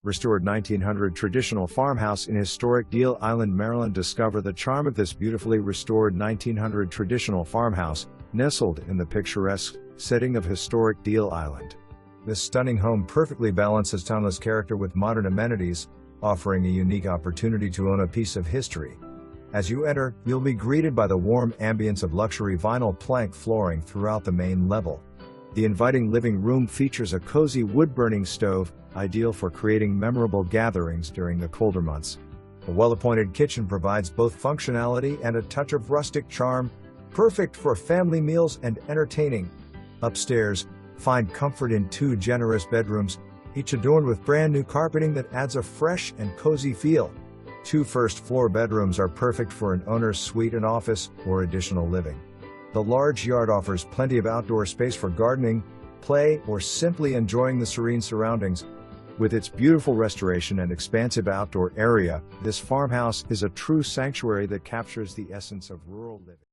Restored 1900 traditional farmhouse in historic Deal Island, Maryland. Discover the charm of this beautifully restored 1900 traditional farmhouse, nestled in the picturesque setting of historic Deal Island. This stunning home perfectly balances timeless character with modern amenities, offering a unique opportunity to own a piece of history. As you enter, you'll be greeted by the warm ambience of luxury vinyl plank flooring throughout the main level. The inviting living room features a cozy wood-burning stove, ideal for creating memorable gatherings during the colder months. A well-appointed kitchen provides both functionality and a touch of rustic charm, perfect for family meals and entertaining. Upstairs, find comfort in two generous bedrooms, each adorned with brand new carpeting that adds a fresh and cozy feel. Two first-floor bedrooms are perfect for an owner's suite and office or additional living. The large yard offers plenty of outdoor space for gardening, play, or simply enjoying the serene surroundings. With its beautiful restoration and expansive outdoor area, this farmhouse is a true sanctuary that captures the essence of rural living.